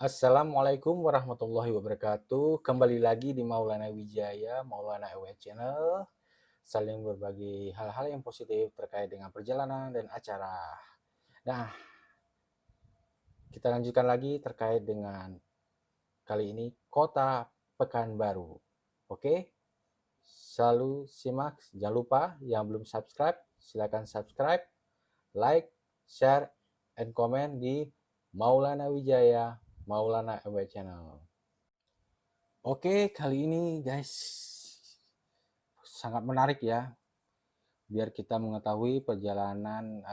Assalamualaikum warahmatullahi wabarakatuh. Kembali lagi di Maulana Wijaya, Maulana EW Channel. Saling berbagi hal-hal yang positif terkait dengan perjalanan dan acara. Nah, kita lanjutkan lagi terkait dengan kali ini Kota Pekanbaru. Oke? Selalu simak, jangan lupa yang belum subscribe, silakan subscribe, like, share, and comment di Maulana Wijaya, Maulana EW Channel. Oke, kali ini guys sangat menarik ya, biar kita mengetahui perjalanan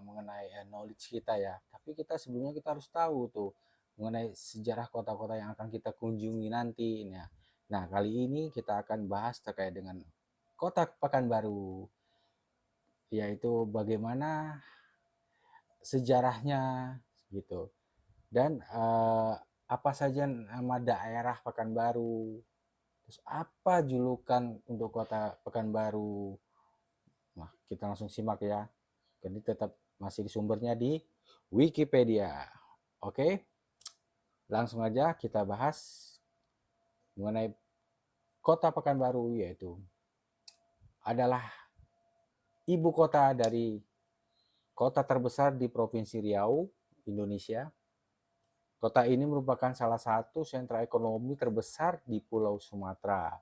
mengenai knowledge kita ya. Tapi kita sebelumnya kita harus tahu tuh mengenai sejarah kota-kota yang akan kita kunjungi nanti. Nah, kali ini kita akan bahas terkait dengan Kota Pekanbaru, yaitu bagaimana sejarahnya gitu. Dan apa saja nama daerah Pekanbaru, terus apa julukan untuk Kota Pekanbaru. Nah, kita langsung simak ya. Jadi tetap masih di sumbernya di Wikipedia. Oke, langsung aja kita bahas mengenai Kota Pekanbaru, yaitu adalah ibu kota dari kota terbesar di Provinsi Riau, Indonesia. Kota ini merupakan salah satu sentra ekonomi terbesar di Pulau Sumatera.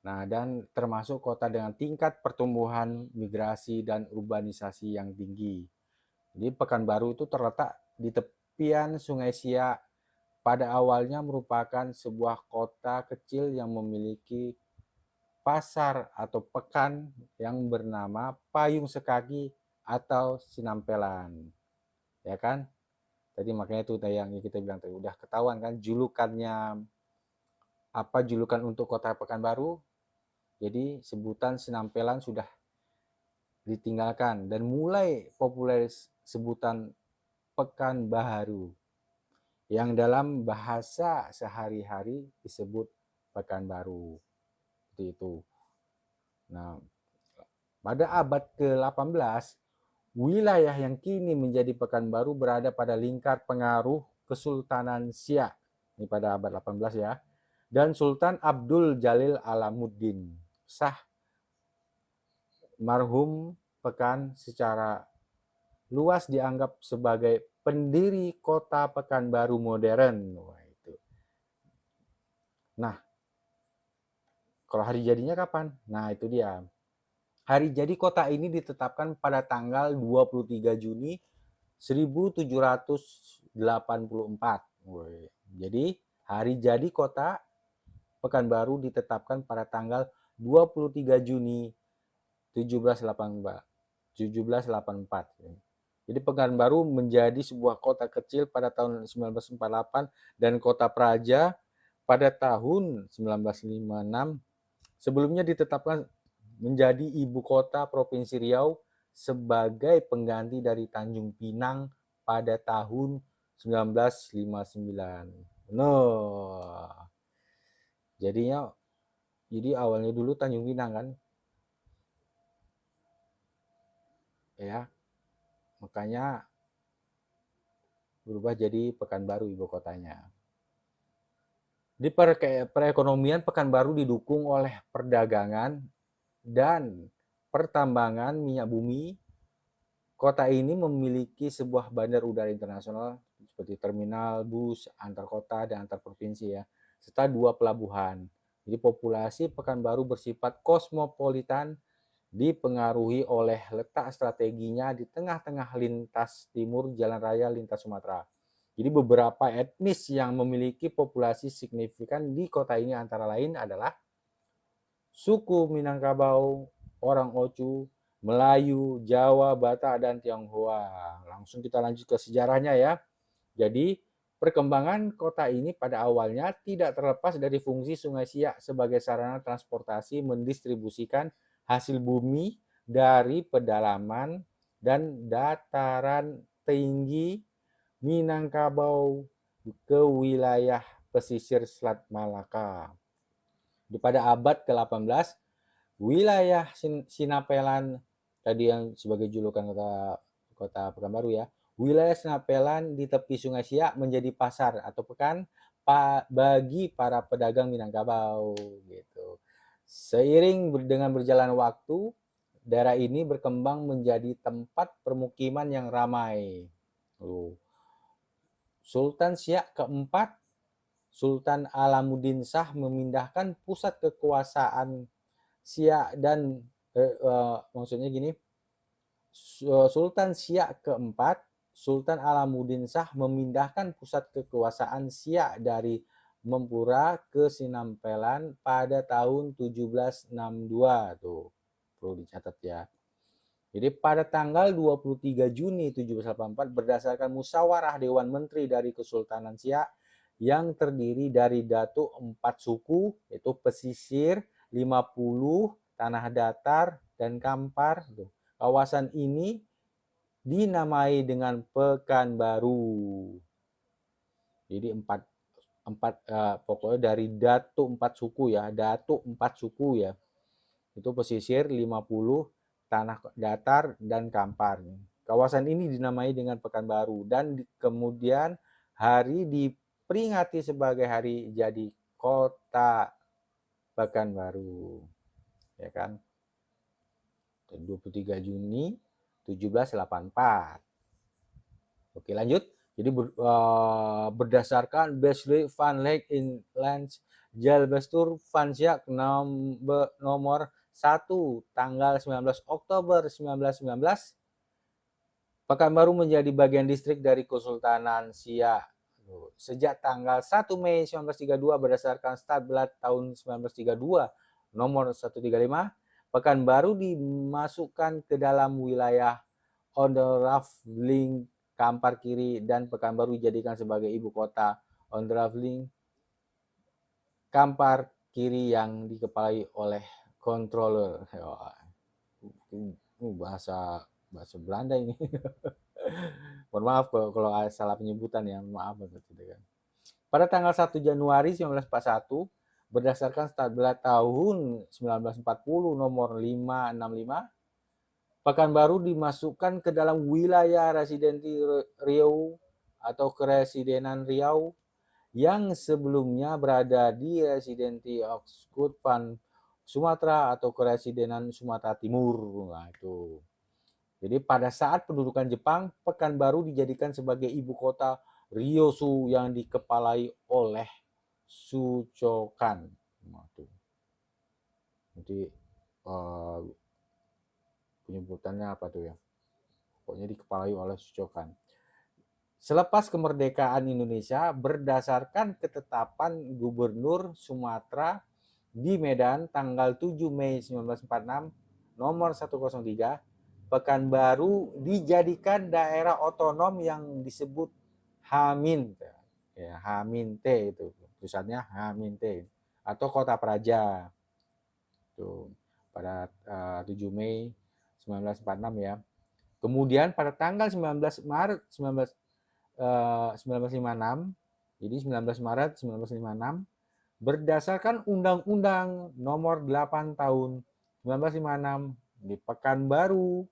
Nah, dan termasuk kota dengan tingkat pertumbuhan, migrasi, dan urbanisasi yang tinggi. Jadi Pekanbaru itu terletak di tepian Sungai Siak. Pada awalnya merupakan sebuah kota kecil yang memiliki pasar atau pekan yang bernama Payung Sekaki atau Sinampelan. Ya kan? Tadi makanya itu yang kita bilang tadi udah ketahuan kan julukannya, apa julukan untuk kota Pekanbaru. Jadi sebutan Sinampelan sudah ditinggalkan dan mulai populer sebutan Pekanbaru yang dalam bahasa sehari-hari disebut Pekanbaru. Seperti itu. Nah, pada abad ke-18, wilayah yang kini menjadi Pekanbaru berada pada lingkar pengaruh Kesultanan Siak. Ini pada abad 18 ya. Dan Sultan Abdul Jalil Alamuddin Shah marhum Pekan secara luas dianggap sebagai pendiri kota Pekanbaru modern. Wah, itu. Nah, kalau hari jadinya kapan? Nah, itu dia. Hari jadi kota ini ditetapkan pada tanggal 23 Juni 1784. Jadi, hari jadi kota Pekanbaru ditetapkan pada tanggal 23 Juni 1784. Jadi Pekanbaru menjadi sebuah kota kecil pada tahun 1948 dan kota praja pada tahun 1956. Sebelumnya ditetapkan menjadi ibu kota Provinsi Riau sebagai pengganti dari Tanjung Pinang pada tahun 1959. No. Jadinya awalnya dulu Tanjung Pinang kan. Ya, makanya berubah jadi Pekanbaru ibu kotanya. Di perekonomian Pekanbaru didukung oleh perdagangan dan pertambangan minyak bumi. Kota ini memiliki sebuah bandar udara internasional seperti terminal bus antar kota dan antar provinsi ya, serta 2 pelabuhan. Jadi populasi Pekanbaru bersifat kosmopolitan, dipengaruhi oleh letak strateginya di tengah-tengah lintas timur jalan raya lintas Sumatera. Jadi beberapa etnis yang memiliki populasi signifikan di kota ini antara lain adalah suku Minangkabau, orang Ocu, Melayu, Jawa, Batak, dan Tionghoa. Langsung kita lanjut ke sejarahnya ya. Jadi perkembangan kota ini pada awalnya tidak terlepas dari fungsi Sungai Siak sebagai sarana transportasi mendistribusikan hasil bumi dari pedalaman dan dataran tinggi Minangkabau ke wilayah pesisir Selat Malaka. Pada abad ke-18, wilayah Sinapelan tadi yang sebagai julukan kota Pekanbaru ya, wilayah Senapelan di tepi Sungai Siak menjadi pasar atau pekan bagi para pedagang Minangkabau gitu. Seiring dengan berjalan waktu, daerah ini berkembang menjadi tempat permukiman yang ramai. Sultan Siak keempat, Sultan Alamuddin Shah, memindahkan pusat kekuasaan Siak dan maksudnya gini, Sultan Siak keempat, Sultan Alamuddin Shah, memindahkan pusat kekuasaan Siak dari Mempura ke Sinampelan pada tahun 1762 tuh. Perlu dicatat ya. Jadi pada tanggal 23 Juni 1784 berdasarkan musyawarah Dewan Menteri dari Kesultanan Siak yang terdiri dari Datuk 4 suku, yaitu pesisir, 50, tanah datar, dan Kampar. Kawasan ini dinamai dengan Pekanbaru. Jadi pokoknya dari Datuk 4 suku ya, Datuk 4 suku ya. Itu pesisir, 50, tanah datar, dan Kampar. Kawasan ini dinamai dengan Pekanbaru dan kemudian hari diperingati sebagai hari jadi kota Pekanbaru. Ya kan? 23 Juni 1784. Oke, lanjut. Jadi berdasarkan Besley Van Leek Inland Jalbestur Van Siak nomor 1 tanggal 19 Oktober 1919, Pekanbaru menjadi bagian distrik dari Kesultanan Siak. Sejak tanggal 1 Mei 1932 berdasarkan Stadblad tahun 1932 nomor 135, Pekanbaru dimasukkan ke dalam wilayah Onderafling Kampar Kiri dan Pekanbaru dijadikan sebagai ibu kota Onderafling Kampar Kiri yang dikepalai oleh controller. Bahasa Belanda ini. Mohon maaf kalau salah penyebutan ya, maaf banget gitu kan. Pada tanggal 1 Januari 1941 berdasarkan Stadblad tahun 1940 nomor 565, Pekanbaru dimasukkan ke dalam wilayah Residensi Riau atau Keresidenan Riau yang sebelumnya berada di Residensi Oxford Van Sumatera atau Keresidenan Sumatera Timur. Nah, itu. Jadi pada saat pendudukan Jepang, Pekanbaru dijadikan sebagai ibu kota Ryosu yang dikepalai oleh Suchokan. Nah, itu. Jadi penyebutannya apa tuh ya? Pokoknya dikepalai oleh Suchokan. Selepas kemerdekaan Indonesia, berdasarkan ketetapan Gubernur Sumatera di Medan tanggal 7 Mei 1946 nomor 103, Pekanbaru dijadikan daerah otonom yang disebut Hamin. Ya, Hamin T itu. Tulisannya Hamin T atau Kota Praja. Tuh, pada 7 Mei 1946 ya. Kemudian pada tanggal 19 Maret 1956, jadi 19 Maret 1956, berdasarkan Undang-Undang Nomor 8 Tahun 1956 di Pekanbaru,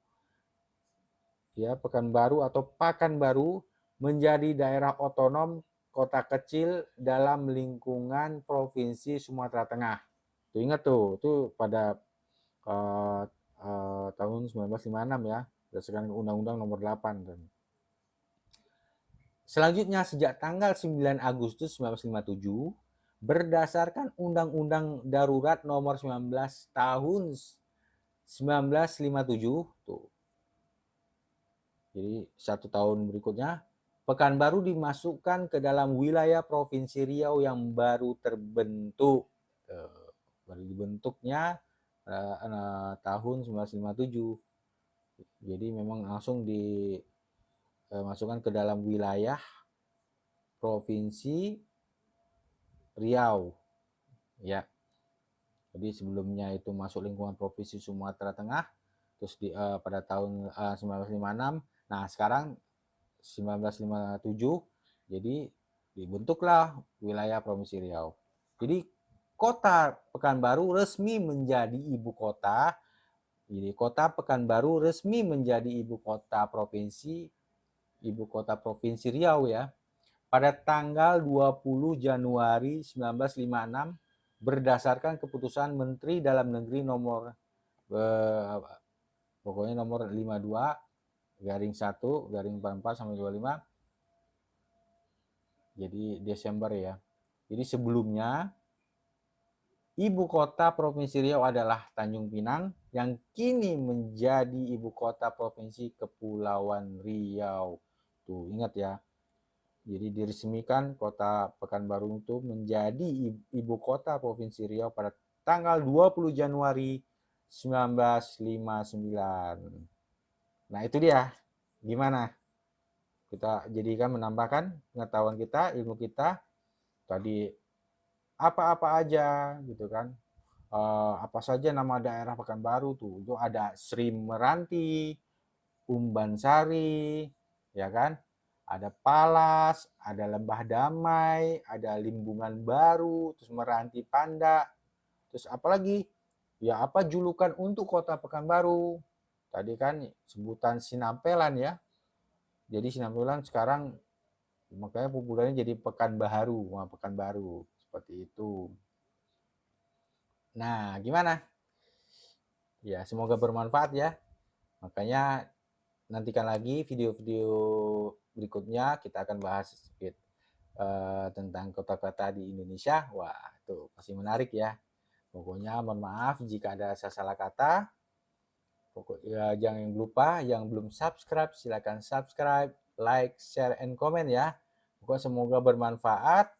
ya Pekanbaru atau Pakanbaru menjadi daerah otonom kota kecil dalam lingkungan Provinsi Sumatera Tengah. Tuh ingat tuh, itu pada tahun 1956 ya, berdasarkan Undang-Undang Nomor 8. Selanjutnya sejak tanggal 9 Agustus 1957 berdasarkan Undang-Undang Darurat Nomor 19 Tahun 1957 tuh. Jadi 1 tahun berikutnya Pekanbaru dimasukkan ke dalam wilayah Provinsi Riau yang baru terbentuk. Baru dibentuknya tahun 1957. Jadi memang langsung dimasukkan ke dalam wilayah Provinsi Riau ya. Jadi sebelumnya itu masuk lingkungan Provinsi Sumatera Tengah, terus pada tahun 1956. Nah sekarang 1957 jadi dibentuklah wilayah Provinsi Riau. Jadi kota Pekanbaru resmi menjadi ibu kota. Jadi kota Pekanbaru resmi menjadi ibu kota Provinsi ibu kota provinsi Riau ya. Pada tanggal 20 Januari 1956 berdasarkan keputusan Menteri Dalam Negeri nomor pokoknya nomor 52 garing 1 garing 44 sampai 25. Jadi Desember ya. Jadi sebelumnya ibu kota Provinsi Riau adalah Tanjung Pinang yang kini menjadi ibu kota Provinsi Kepulauan Riau. Tuh, ingat ya. Jadi diresmikan kota Pekanbaru itu menjadi ibu kota Provinsi Riau pada tanggal 20 Januari 1959. Nah, itu dia. Gimana? Kita jadikan menambahkan pengetahuan kita, ilmu kita tadi apa-apa aja gitu kan. Apa saja nama daerah Pekanbaru tuh. Itu ada Sri Meranti, Umban Sari, ya kan? Ada Palas, ada Lembah Damai, ada Limbungan Baru, terus Meranti Panda, terus apalagi? Ya apa julukan untuk kota Pekanbaru? Tadi kan sebutan Sinampelan ya. Jadi Sinampelan sekarang makanya populernya jadi Pekanbaru, wah Pekanbaru seperti itu. Nah, gimana? Ya, semoga bermanfaat ya. Makanya nantikan lagi video-video berikutnya kita akan bahas sedikit tentang kota-kota di Indonesia. Wah, itu pasti menarik ya. Pokoknya mohon maaf jika ada salah kata. Pokoknya jangan lupa yang belum subscribe silakan subscribe, like, share, and comment ya. Pokoknya semoga bermanfaat.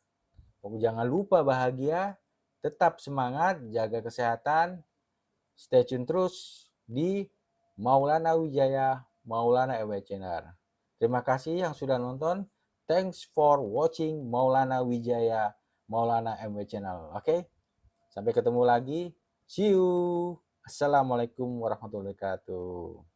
Pokoknya jangan lupa bahagia, tetap semangat, jaga kesehatan, stay tune terus di Maulana Wijaya Maulana MW Channel. Terima kasih yang sudah nonton. Thanks for watching Maulana Wijaya Maulana MW Channel. Oke, sampai ketemu lagi. See you. Assalamualaikum warahmatullahi wabarakatuh.